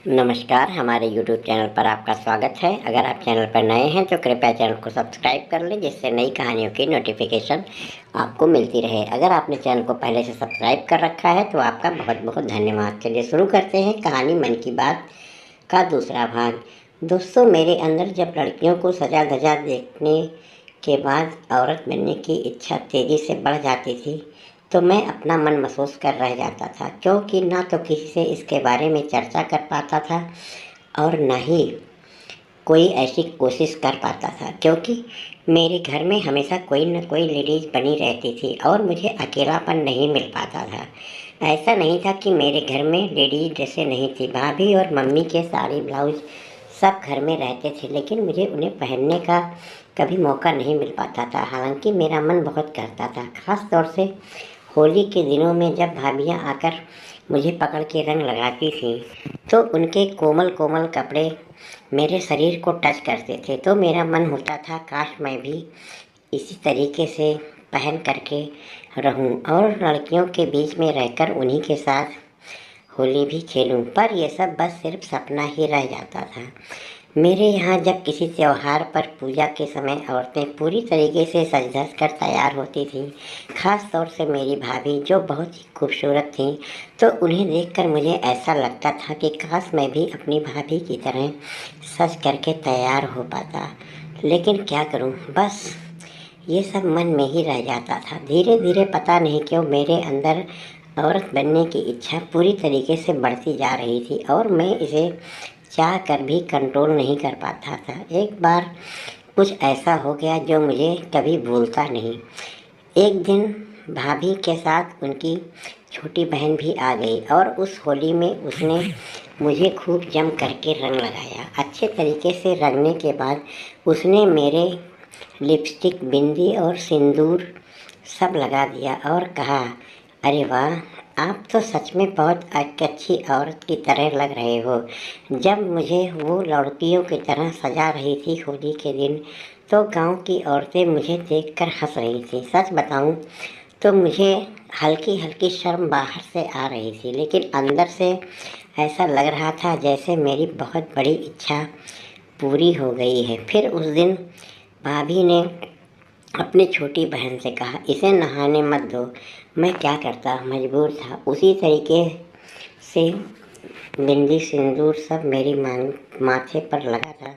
नमस्कार, हमारे YouTube channel पर आपका स्वागत है। अगर आप चैनल पर नए हैं तो कृपया चैनल को सब्सक्राइब कर लें, जिससे नई कहानियों की नोटिफिकेशन आपको मिलती रहे। अगर आपने चैनल को पहले से सब्सक्राइब कर रखा है तो आपका बहुत बहुत धन्यवाद। चलिए शुरू करते हैं कहानी मन की बात का दूसरा भाग। दोस्तों, मेरे अंदर जब लड़कियों को सजा धजा देखने के बाद औरत बनने की इच्छा तेज़ी से बढ़ जाती थी तो मैं अपना मन महसूस कर रह जाता था, क्योंकि ना तो किसी से इसके बारे में चर्चा कर पाता था और न ही कोई ऐसी कोशिश कर पाता था, क्योंकि मेरे घर में हमेशा कोई न कोई लेडीज़ बनी रहती थी और मुझे अकेलापन नहीं मिल पाता था। ऐसा नहीं था कि मेरे घर में लेडीज़ जैसे नहीं थी। भाभी और मम्मी के साड़ी ब्लाउज सब घर में रहते थे, लेकिन मुझे उन्हें पहनने का कभी मौका नहीं मिल पाता था। हालांकि मेरा मन बहुत करता था, ख़ास तौर से होली के दिनों में जब भाभियाँ आकर मुझे पकड़ के रंग लगाती थीं तो उनके कोमल कोमल कपड़े मेरे शरीर को टच करते थे, तो मेरा मन होता था काश मैं भी इसी तरीके से पहन करके रहूं और लड़कियों के बीच में रहकर उन्हीं के साथ होली भी खेलूं। पर यह सब बस सिर्फ सपना ही रह जाता था। मेरे यहाँ जब किसी त्योहार पर पूजा के समय औरतें पूरी तरीके से सज धज कर तैयार होती थीं, ख़ास तौर से मेरी भाभी जो बहुत ही खूबसूरत थीं, तो उन्हें देखकर मुझे ऐसा लगता था कि काश मैं भी अपनी भाभी की तरह सज करके तैयार हो पाता। लेकिन क्या करूं, बस ये सब मन में ही रह जाता था। धीरे धीरे पता नहीं क्यों मेरे अंदर औरत बनने की इच्छा पूरी तरीके से बढ़ती जा रही थी और मैं इसे चाह कर भी कंट्रोल नहीं कर पाता था। एक बार कुछ ऐसा हो गया जो मुझे कभी भूलता नहीं। एक दिन भाभी के साथ उनकी छोटी बहन भी आ गई और उस होली में उसने मुझे खूब जम करके रंग लगाया। अच्छे तरीके से रंगने के बाद उसने मेरे लिपस्टिक, बिंदी और सिंदूर सब लगा दिया और कहा, अरे वाह, आप तो सच में बहुत अच्छी औरत की तरह लग रहे हो। जब मुझे वो लड़कियों की तरह सजा रही थी होली के दिन, तो गांव की औरतें मुझे देखकर हंस रही थीं। सच बताऊं तो मुझे हल्की हल्की शर्म बाहर से आ रही थी, लेकिन अंदर से ऐसा लग रहा था जैसे मेरी बहुत बड़ी इच्छा पूरी हो गई है। फिर उस दिन भाभी ने अपनी छोटी बहन से कहा, इसे नहाने मत दो। मैं क्या करता, मजबूर था। उसी तरीके से बिंदी सिंदूर सब मेरी माथे पर लगा था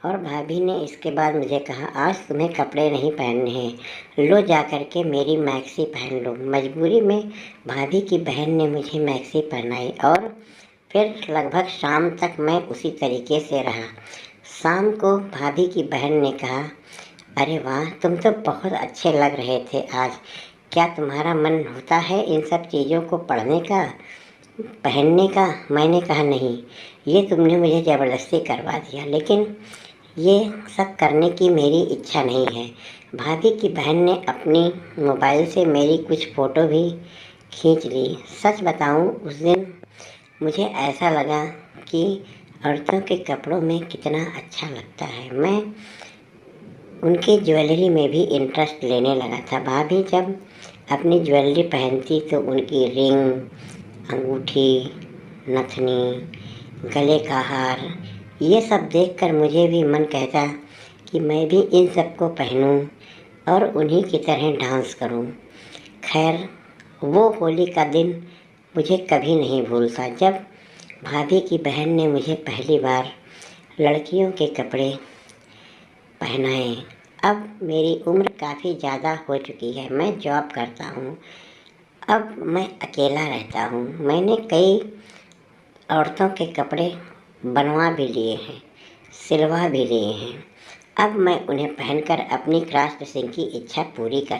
और भाभी ने इसके बाद मुझे कहा, आज तुम्हें कपड़े नहीं पहनने हैं, लो जा कर के मेरी मैक्सी पहन लो। मजबूरी में भाभी की बहन ने मुझे मैक्सी पहनाई और फिर लगभग शाम तक मैं उसी तरीके से रहा। शाम को भाभी की बहन ने कहा, अरे वाह, तुम तो बहुत अच्छे लग रहे थे आज। क्या तुम्हारा मन होता है इन सब चीज़ों को पढ़ने का, पहनने का? मैंने कहा, नहीं, ये तुमने मुझे ज़बरदस्ती करवा दिया, लेकिन ये सब करने की मेरी इच्छा नहीं है। भाभी की बहन ने अपनी मोबाइल से मेरी कुछ फ़ोटो भी खींच ली। सच बताऊं, उस दिन मुझे ऐसा लगा कि औरतों के कपड़ों में कितना अच्छा लगता है। मैं उनकी ज्वेलरी में भी इंटरेस्ट लेने लगा था। भाभी जब अपनी ज्वेलरी पहनती तो उनकी रिंग, अंगूठी, नथनी, गले का हार, ये सब देखकर मुझे भी मन कहता कि मैं भी इन सब को पहनूं और उन्हीं की तरह डांस करूं। खैर, वो होली का दिन मुझे कभी नहीं भूलता, जब भाभी की बहन ने मुझे पहली बार लड़कियों के कपड़े पहनाए। अब मेरी उम्र काफ़ी ज़्यादा हो चुकी है, मैं जॉब करता हूँ, अब मैं अकेला रहता हूँ। मैंने कई औरतों के कपड़े बनवा भी लिए हैं, सिलवा भी लिए हैं। अब मैं उन्हें पहनकर अपनी क्रॉस ड्रेसिंग की इच्छा पूरी कर